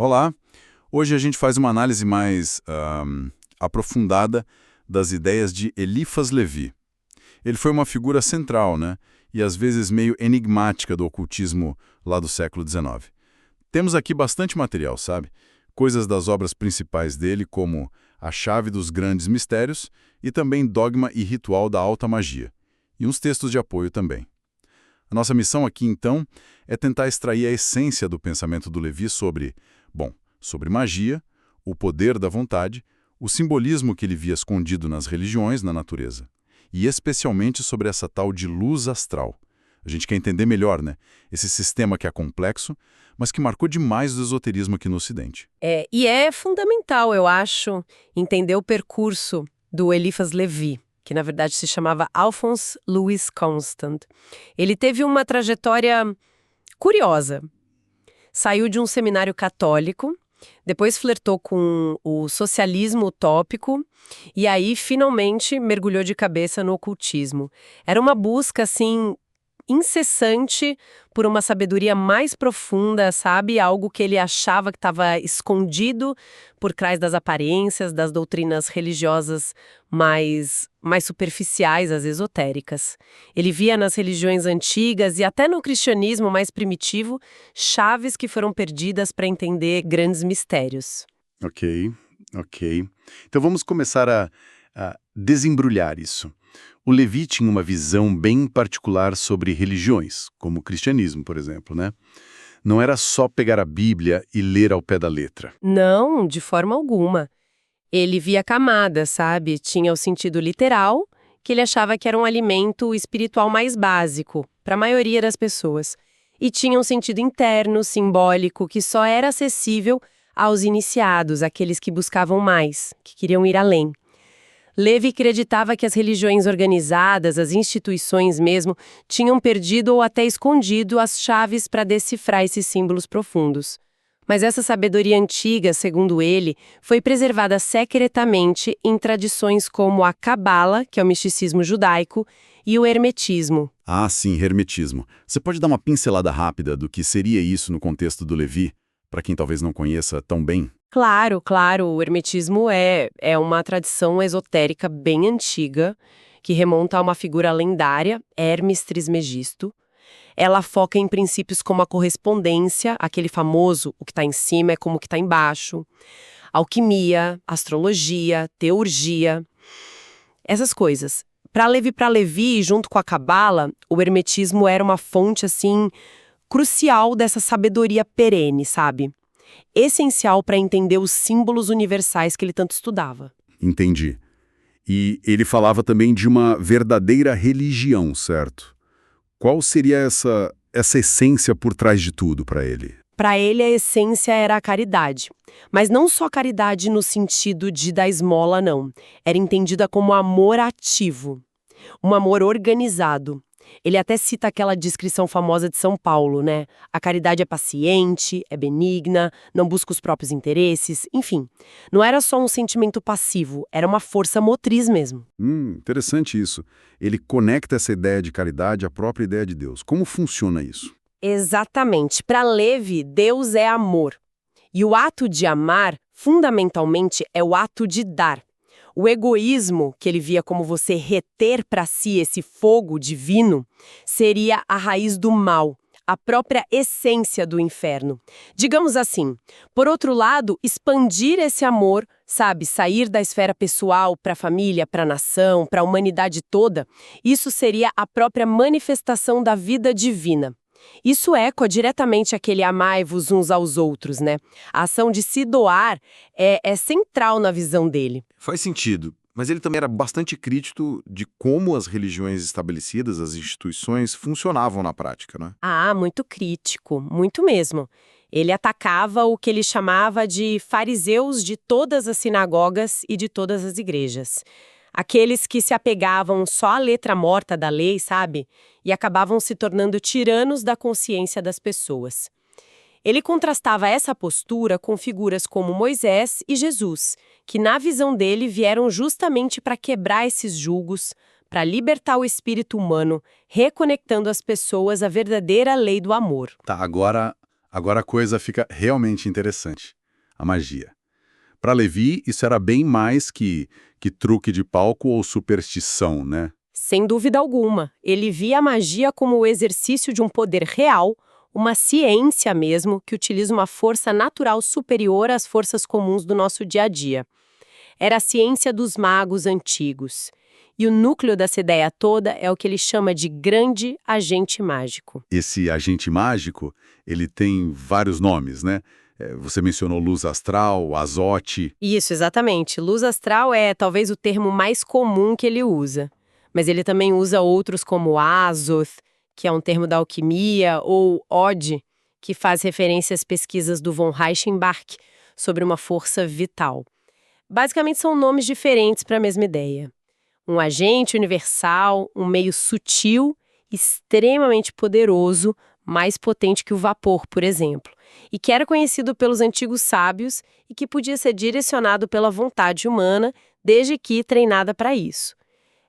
Olá, hoje a gente faz uma análise mais aprofundada das ideias de Eliphas Levi. Ele foi uma figura central, né? E às vezes meio enigmática do ocultismo lá do século XIX. Temos aqui bastante material, sabe? Coisas das obras principais dele, como A Chave dos Grandes Mistérios e também Dogma e Ritual da Alta Magia. E uns textos de apoio também. A nossa missão aqui, então, é tentar extrair a essência do pensamento do Levi sobre magia, o poder da vontade, o simbolismo que ele via escondido nas religiões, na natureza, e especialmente sobre essa tal de luz astral. A gente quer entender melhor, né? Esse sistema que é complexo, mas que marcou demais o esoterismo aqui no Ocidente. E é fundamental, eu acho, entender o percurso do Eliphas Levi, que na verdade se chamava Alphonse Louis Constant. Ele teve uma trajetória curiosa. Saiu de um seminário católico, depois flertou com o socialismo utópico e aí finalmente mergulhou de cabeça no ocultismo. Era uma busca, assim, incessante por uma sabedoria mais profunda, sabe? Algo que ele achava que estava escondido por trás das aparências, das doutrinas religiosas mais superficiais, as esotéricas. Ele via nas religiões antigas e até no cristianismo mais primitivo chaves que foram perdidas para entender grandes mistérios. Ok. Então vamos começar a desembrulhar isso. O Levi tinha uma visão bem particular sobre religiões, como o cristianismo, por exemplo, né? Não era só pegar a Bíblia e ler ao pé da letra. Não, de forma alguma. Ele via camadas, sabe? Tinha o sentido literal, que ele achava que era um alimento espiritual mais básico para a maioria das pessoas. E tinha um sentido interno, simbólico, que só era acessível aos iniciados, aqueles que buscavam mais, que queriam ir além. Levi acreditava que as religiões organizadas, as instituições mesmo, tinham perdido ou até escondido as chaves para decifrar esses símbolos profundos. Mas essa sabedoria antiga, segundo ele, foi preservada secretamente em tradições como a Cabala, que é o misticismo judaico, e o Hermetismo. Ah, sim, hermetismo. Você pode dar uma pincelada rápida do que seria isso no contexto do Levi, para quem talvez não conheça tão bem? Claro, o hermetismo é uma tradição esotérica bem antiga, que remonta a uma figura lendária, Hermes Trismegisto. Ela foca em princípios como a correspondência, aquele famoso, o que está em cima é como o que está embaixo, alquimia, astrologia, teurgia, essas coisas. Para Levi, junto com a Cabala, o hermetismo era uma fonte, assim, crucial dessa sabedoria perene, sabe? Essencial para entender os símbolos universais que ele tanto estudava. Entendi. E ele falava também de uma verdadeira religião, certo? Qual seria essa essência por trás de tudo para ele? Para ele, a essência era a caridade. Mas não só caridade no sentido de dar esmola, não. Era entendida como amor ativo. Um amor organizado. Ele até cita aquela descrição famosa de São Paulo, né? A caridade é paciente, é benigna, não busca os próprios interesses, enfim. Não era só um sentimento passivo, era uma força motriz mesmo. Interessante isso. Ele conecta essa ideia de caridade à própria ideia de Deus. Como funciona isso? Exatamente. Para Levi, Deus é amor. E o ato de amar, fundamentalmente, é o ato de dar. O egoísmo, que ele via como você reter para si esse fogo divino, seria a raiz do mal, a própria essência do inferno. Digamos assim, por outro lado, expandir esse amor, sabe, sair da esfera pessoal para a família, para a nação, para a humanidade toda, isso seria a própria manifestação da vida divina. Isso ecoa diretamente aquele amai-vos uns aos outros, né? A ação de se doar é central na visão dele. Faz sentido, mas ele também era bastante crítico de como as religiões estabelecidas, as instituições, funcionavam na prática, né? Ah, muito crítico, muito mesmo. Ele atacava o que ele chamava de fariseus de todas as sinagogas e de todas as igrejas. Aqueles que se apegavam só à letra morta da lei, sabe? E acabavam se tornando tiranos da consciência das pessoas. Ele contrastava essa postura com figuras como Moisés e Jesus, que na visão dele vieram justamente para quebrar esses julgos, para libertar o espírito humano, reconectando as pessoas à verdadeira lei do amor. Tá, agora Agora a coisa fica realmente interessante. A magia. Para Levi, isso era bem mais que truque de palco ou superstição, né? Sem dúvida alguma, ele via a magia como o exercício de um poder real, uma ciência mesmo, que utiliza uma força natural superior às forças comuns do nosso dia a dia. Era a ciência dos magos antigos. E o núcleo dessa ideia toda é o que ele chama de grande agente mágico. Esse agente mágico, ele tem vários nomes, né? Você mencionou luz astral, azote. Isso, exatamente. Luz astral é talvez o termo mais comum que ele usa. Mas ele também usa outros como Azoth, que é um termo da alquimia, ou Od, que faz referência às pesquisas do von Reichenbach sobre uma força vital. Basicamente são nomes diferentes para a mesma ideia. Um agente universal, um meio sutil, extremamente poderoso, mais potente que o vapor, por exemplo, e que era conhecido pelos antigos sábios e que podia ser direcionado pela vontade humana, desde que treinada para isso.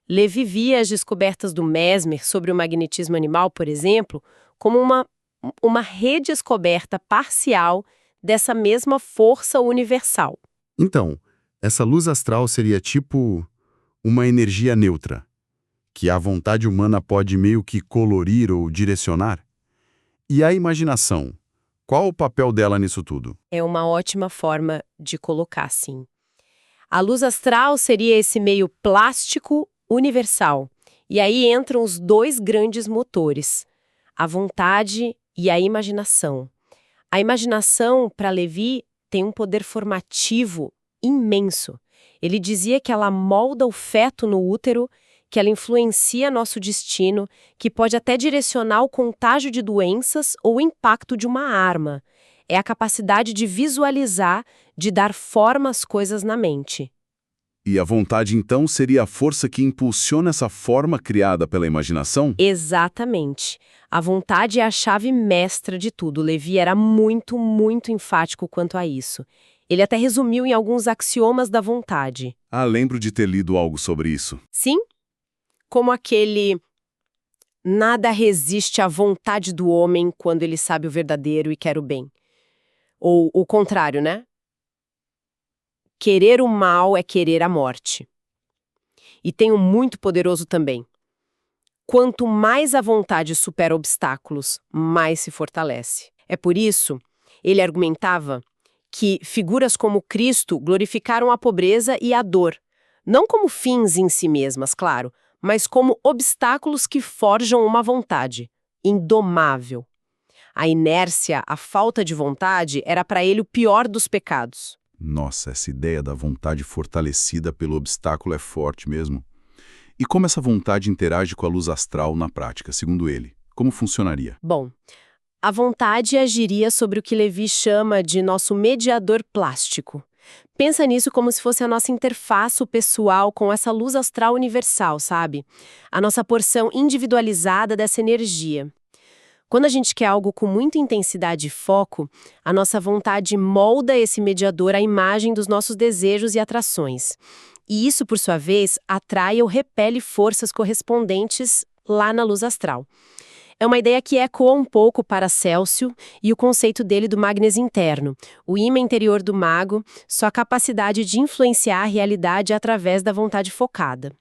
Levi via as descobertas do Mesmer sobre o magnetismo animal, por exemplo, como uma redescoberta parcial dessa mesma força universal. Então, essa luz astral seria tipo uma energia neutra, que a vontade humana pode meio que colorir ou direcionar? E a imaginação? Qual o papel dela nisso tudo? É uma ótima forma de colocar, sim. A luz astral seria esse meio plástico universal. E aí entram os dois grandes motores, a vontade e a imaginação. A imaginação, para Levi, tem um poder formativo imenso. Ele dizia que ela molda o feto no útero, que ela influencia nosso destino, que pode até direcionar o contágio de doenças ou o impacto de uma arma. É a capacidade de visualizar, de dar forma às coisas na mente. E a vontade, então, seria a força que impulsiona essa forma criada pela imaginação? Exatamente. A vontade é a chave mestra de tudo. Levi era muito, muito enfático quanto a isso. Ele até resumiu em alguns axiomas da vontade. Ah, lembro de ter lido algo sobre isso. Sim, como aquele nada resiste à vontade do homem quando ele sabe o verdadeiro e quer o bem. Ou o contrário, né? Querer o mal é querer a morte. E tem um muito poderoso também. Quanto mais a vontade supera obstáculos, mais se fortalece. É por isso, ele argumentava que figuras como Cristo glorificaram a pobreza e a dor, não como fins em si mesmas, claro, mas como obstáculos que forjam uma vontade indomável. A inércia, a falta de vontade, era para ele o pior dos pecados. Nossa, essa ideia da vontade fortalecida pelo obstáculo é forte mesmo. E como essa vontade interage com a luz astral na prática, segundo ele? Como funcionaria? Bom, a vontade agiria sobre o que Levi chama de nosso mediador plástico. Pensa nisso como se fosse a nossa interface pessoal com essa luz astral universal, sabe? A nossa porção individualizada dessa energia. Quando a gente quer algo com muita intensidade e foco, a nossa vontade molda esse mediador à imagem dos nossos desejos e atrações. E isso, por sua vez, atrai ou repele forças correspondentes lá na luz astral. É uma ideia que ecoa um pouco para Celso e o conceito dele do magnes interno, o ímã interior do mago, sua capacidade de influenciar a realidade através da vontade focada.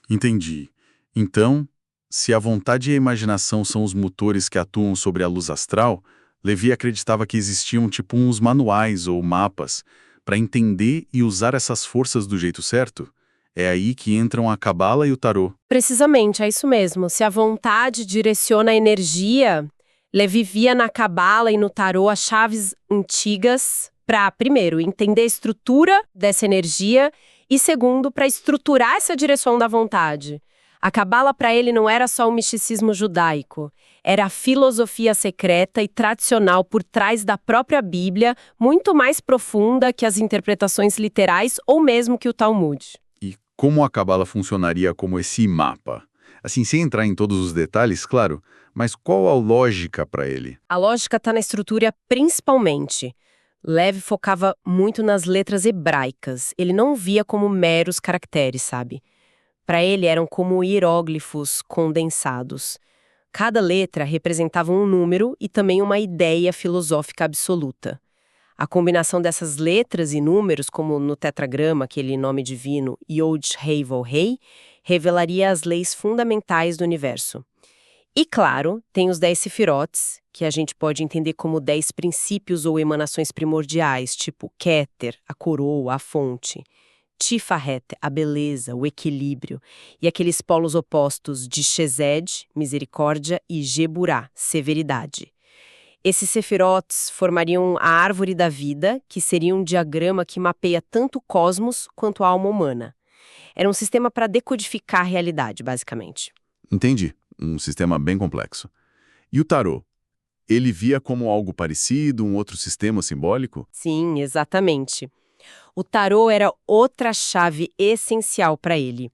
Entendi. Então, se a vontade e a imaginação são os motores que atuam sobre a luz astral, Levi acreditava que existiam tipo uns manuais ou mapas para entender e usar essas forças do jeito certo. É aí que entram a cabala e o tarô. Precisamente, é isso mesmo. Se a vontade direciona a energia, Levi via na cabala e no tarô as chaves antigas para, primeiro, entender a estrutura dessa energia e, segundo, para estruturar essa direção da vontade. A cabala para ele não era só o misticismo judaico, era a filosofia secreta e tradicional por trás da própria Bíblia, muito mais profunda que as interpretações literais ou mesmo que o Talmud. E como a cabala funcionaria como esse mapa? Assim, sem entrar em todos os detalhes, claro, mas qual a lógica para ele? A lógica está na estrutura principalmente. Levi focava muito nas letras hebraicas. Ele não via como meros caracteres, sabe? Para ele eram como hieróglifos condensados. Cada letra representava um número e também uma ideia filosófica absoluta. A combinação dessas letras e números, como no tetragrama, aquele nome divino, Yod-Heh-Vav-Heh, revelaria as leis fundamentais do universo. E, claro, tem os 10 sefirotes, que a gente pode entender como 10 princípios ou emanações primordiais, tipo Keter, a coroa, a fonte, Tifaret, a beleza, o equilíbrio, e aqueles polos opostos de Chesed, misericórdia, e Geburah, severidade. Esses sefirotes formariam a árvore da vida, que seria um diagrama que mapeia tanto o cosmos quanto a alma humana. Era um sistema para decodificar a realidade, basicamente. Entendi. Um sistema bem complexo. E o tarô? Ele via como algo parecido, um outro sistema simbólico? Sim, exatamente. O tarô era outra chave essencial para ele.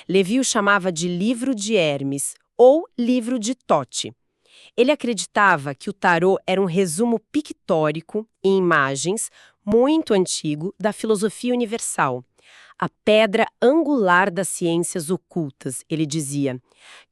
Levi o chamava de livro de Hermes ou livro de Tote. Ele acreditava que o tarô era um resumo pictórico, em imagens, muito antigo, da filosofia universal. A pedra angular das ciências ocultas, ele dizia.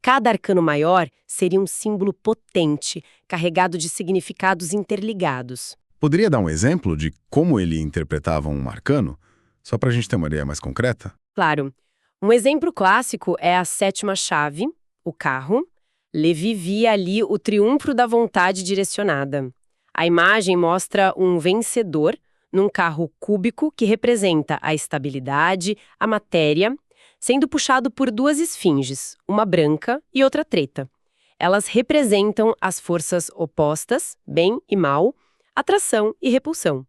Cada arcano maior seria um símbolo potente, carregado de significados interligados. Poderia dar um exemplo de como ele interpretava um arcano? Só para a gente ter uma ideia mais concreta? Claro, um exemplo clássico é a 7ª chave, o carro. Levi via ali o triunfo da vontade direcionada. A imagem mostra um vencedor num carro cúbico que representa a estabilidade, a matéria, sendo puxado por 2 esfinges, uma branca e outra preta. Elas representam as forças opostas, bem e mal, atração e repulsão.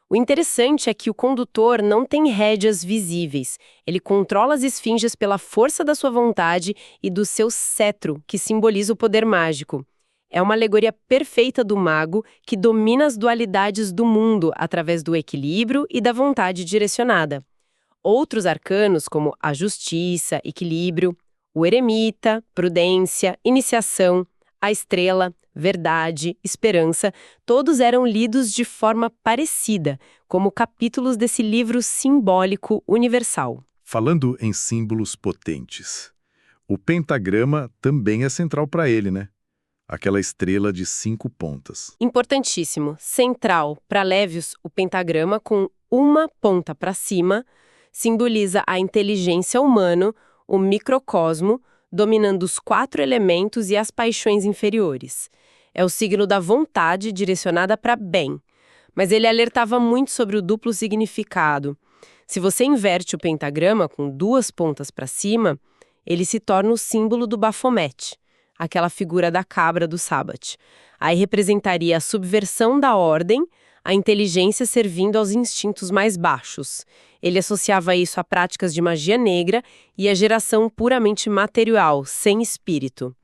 O interessante é que o condutor não tem rédeas visíveis. Ele controla as esfinges pela força da sua vontade e do seu cetro, que simboliza o poder mágico. É uma alegoria perfeita do mago que domina as dualidades do mundo através do equilíbrio e da vontade direcionada. Outros arcanos, como a justiça, equilíbrio, o eremita, prudência, iniciação, a estrela, verdade, esperança, todos eram lidos de forma parecida, como capítulos desse livro simbólico universal. Falando em símbolos potentes, o pentagrama também é central para ele, né? Aquela estrela de 5 pontas. Importantíssimo. Central, para Lévios, o pentagrama com uma ponta para cima simboliza a inteligência humana, o microcosmo, dominando os 4 elementos e as paixões inferiores. É o signo da vontade direcionada para bem. Mas ele alertava muito sobre o duplo significado. Se você inverte o pentagrama com 2 pontas para cima, ele se torna o símbolo do Baphomet, aquela figura da cabra do Sabbath. Aí representaria a subversão da ordem, a inteligência servindo aos instintos mais baixos. Ele associava isso a práticas de magia negra e a geração puramente material, sem espírito.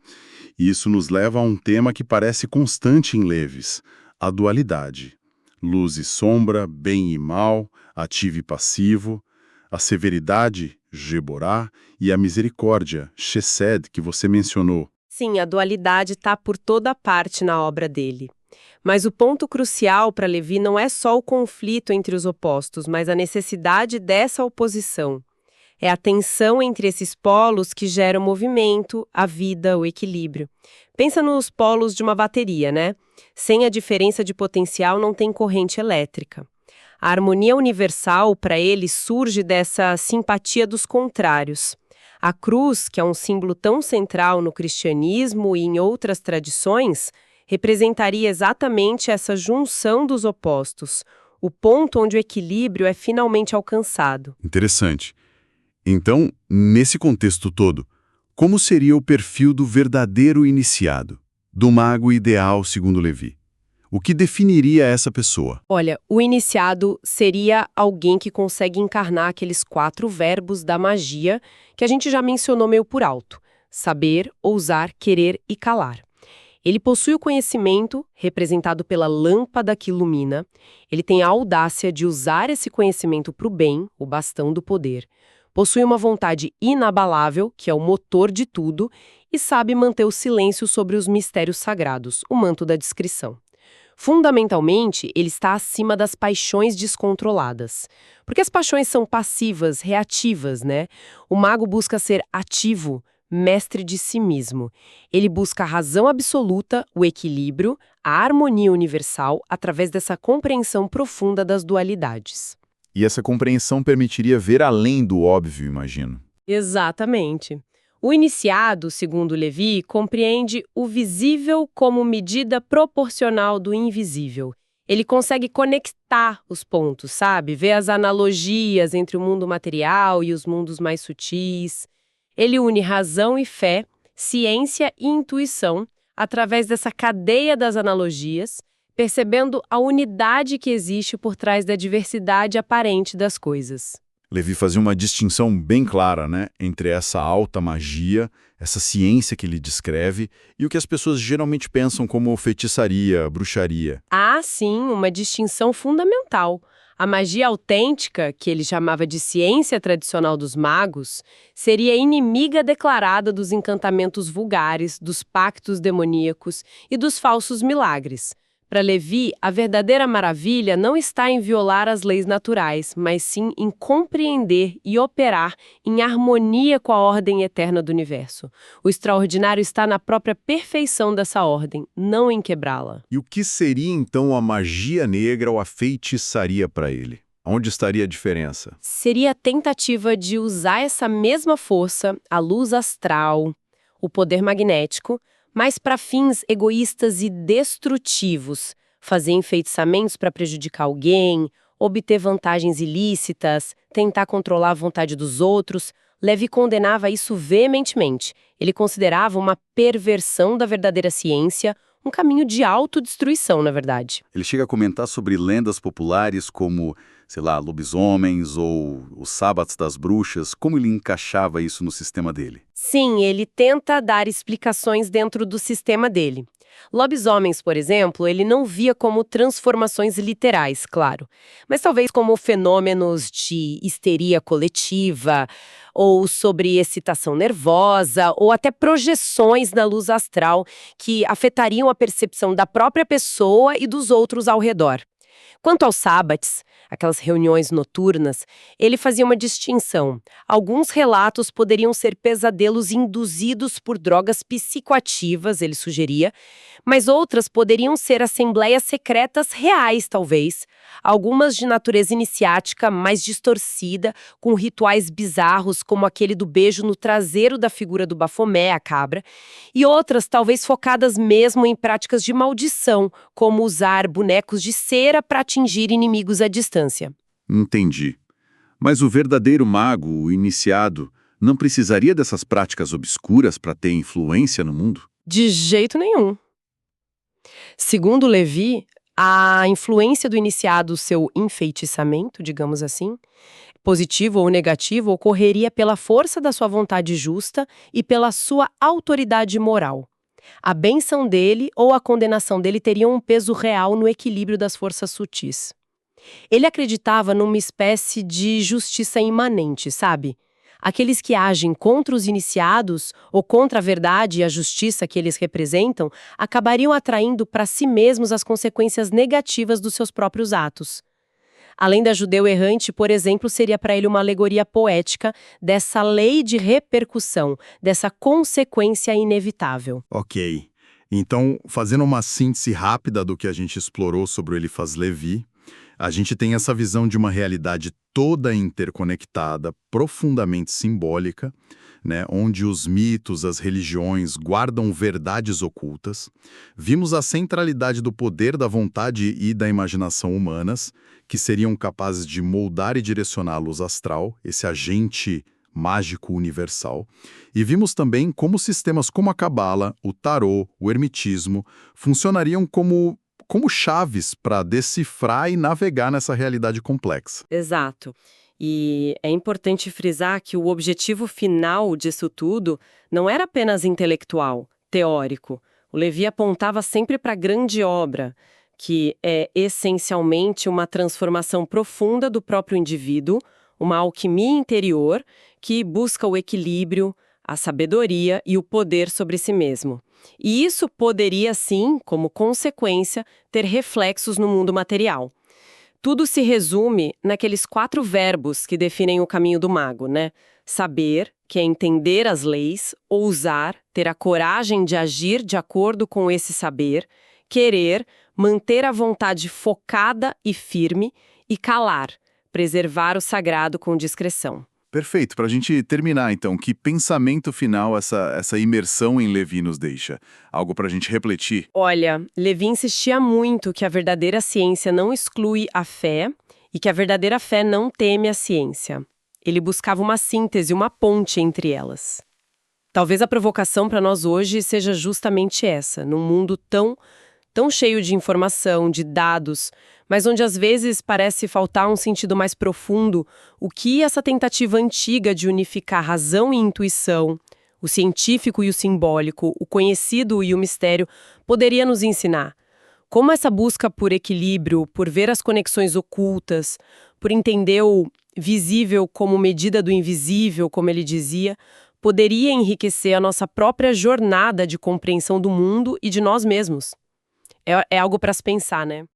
Isso nos leva a um tema que parece constante em Leves, a dualidade. Luz e sombra, bem e mal, ativo e passivo, a severidade, Geborá, e a misericórdia, Chesed, que você mencionou. Sim, a dualidade está por toda parte na obra dele. Mas o ponto crucial para Levi não é só o conflito entre os opostos, mas a necessidade dessa oposição. É a tensão entre esses polos que gera o movimento, a vida, o equilíbrio. Pensa nos polos de uma bateria, né? Sem a diferença de potencial não tem corrente elétrica. A harmonia universal, para ele, surge dessa simpatia dos contrários. A cruz, que é um símbolo tão central no cristianismo e em outras tradições, representaria exatamente essa junção dos opostos, o ponto onde o equilíbrio é finalmente alcançado. Interessante. Então, nesse contexto todo, como seria o perfil do verdadeiro iniciado, do mago ideal segundo Levi? O que definiria essa pessoa? Olha, o iniciado seria alguém que consegue encarnar aqueles 4 verbos da magia que a gente já mencionou meio por alto: saber, ousar, querer e calar. Ele possui o conhecimento, representado pela lâmpada que ilumina. Ele tem a audácia de usar esse conhecimento para o bem, o bastão do poder. Possui uma vontade inabalável, que é o motor de tudo, e sabe manter o silêncio sobre os mistérios sagrados, o manto da discrição. Fundamentalmente, ele está acima das paixões descontroladas. Porque as paixões são passivas, reativas, né? O mago busca ser ativo, mestre de si mesmo. Ele busca a razão absoluta, o equilíbrio, a harmonia universal através dessa compreensão profunda das dualidades. E essa compreensão permitiria ver além do óbvio, imagino. Exatamente. O iniciado, segundo Levi, compreende o visível como medida proporcional do invisível. Ele consegue conectar os pontos, sabe? Ver as analogias entre o mundo material e os mundos mais sutis. Ele une razão e fé, ciência e intuição através dessa cadeia das analogias, percebendo a unidade que existe por trás da diversidade aparente das coisas. Levi fazia uma distinção bem clara, né, entre essa alta magia, essa ciência que ele descreve, e o que as pessoas geralmente pensam como feitiçaria, bruxaria. Há, sim, uma distinção fundamental. A magia autêntica, que ele chamava de ciência tradicional dos magos, seria inimiga declarada dos encantamentos vulgares, dos pactos demoníacos e dos falsos milagres. Para Levi, a verdadeira maravilha não está em violar as leis naturais, mas sim em compreender e operar em harmonia com a ordem eterna do universo. O extraordinário está na própria perfeição dessa ordem, não em quebrá-la. E o que seria então a magia negra ou a feitiçaria para ele? Onde estaria a diferença? Seria a tentativa de usar essa mesma força, a luz astral, o poder magnético, mas para fins egoístas e destrutivos, fazer enfeitiçamentos para prejudicar alguém, obter vantagens ilícitas, tentar controlar a vontade dos outros. Levi condenava isso veementemente. Ele considerava uma perversão da verdadeira ciência, um caminho de autodestruição, na verdade. Ele chega a comentar sobre lendas populares como, sei lá, lobisomens ou os sábados das bruxas, como ele encaixava isso no sistema dele. Sim, ele tenta dar explicações dentro do sistema dele. Lobisomens, por exemplo, ele não via como transformações literais, claro, mas talvez como fenômenos de histeria coletiva, ou sobre excitação nervosa, ou até projeções na luz astral que afetariam a percepção da própria pessoa e dos outros ao redor. Quanto aos sábados, aquelas reuniões noturnas, ele fazia uma distinção. Alguns relatos poderiam ser pesadelos induzidos por drogas psicoativas, ele sugeria, mas outras poderiam ser assembleias secretas reais, talvez. Algumas de natureza iniciática, mais distorcida, com rituais bizarros, como aquele do beijo no traseiro da figura do Bafomé, a cabra, e outras talvez focadas mesmo em práticas de maldição, como usar bonecos de cera para atingir inimigos à distância. Entendi. Mas o verdadeiro mago, o iniciado, não precisaria dessas práticas obscuras para ter influência no mundo? De jeito nenhum. Segundo Levi, a influência do iniciado, seu enfeitiçamento, digamos assim, positivo ou negativo, ocorreria pela força da sua vontade justa e pela sua autoridade moral. A bênção dele ou a condenação dele teriam um peso real no equilíbrio das forças sutis. Ele acreditava numa espécie de justiça imanente, sabe? Aqueles que agem contra os iniciados ou contra a verdade e a justiça que eles representam acabariam atraindo para si mesmos as consequências negativas dos seus próprios atos. Além da judeu errante, por exemplo, seria para ele uma alegoria poética dessa lei de repercussão, dessa consequência inevitável. Ok. Então, fazendo uma síntese rápida do que a gente explorou sobre o Eliphas Levi, a gente tem essa visão de uma realidade toda interconectada, profundamente simbólica, né, onde os mitos, as religiões guardam verdades ocultas. Vimos a centralidade do poder da vontade e da imaginação humanas, que seriam capazes de moldar e direcionar a luz astral, esse agente mágico universal. E vimos também como sistemas como a Cabala, o Tarô, o Hermetismo, funcionariam como chaves para decifrar e navegar nessa realidade complexa. Exato. E é importante frisar que o objetivo final disso tudo não era apenas intelectual, teórico. O Levi apontava sempre para a grande obra, que é essencialmente uma transformação profunda do próprio indivíduo, uma alquimia interior que busca o equilíbrio, a sabedoria e o poder sobre si mesmo. E isso poderia, sim, como consequência, ter reflexos no mundo material. Tudo se resume naqueles 4 verbos que definem o caminho do mago, né? Saber, que é entender as leis, ousar, ter a coragem de agir de acordo com esse saber, querer, manter a vontade focada e firme, e calar, preservar o sagrado com discrição. Perfeito. Para a gente terminar, então, que pensamento final essa imersão em Levi nos deixa? Algo para a gente refletir? Olha, Levi insistia muito que a verdadeira ciência não exclui a fé e que a verdadeira fé não teme a ciência. Ele buscava uma síntese, uma ponte entre elas. Talvez a provocação para nós hoje seja justamente essa, num mundo tão cheio de informação, de dados, mas onde às vezes parece faltar um sentido mais profundo, o que essa tentativa antiga de unificar razão e intuição, o científico e o simbólico, o conhecido e o mistério, poderia nos ensinar? Como essa busca por equilíbrio, por ver as conexões ocultas, por entender o visível como medida do invisível, como ele dizia, poderia enriquecer a nossa própria jornada de compreensão do mundo e de nós mesmos. É algo para se pensar, né?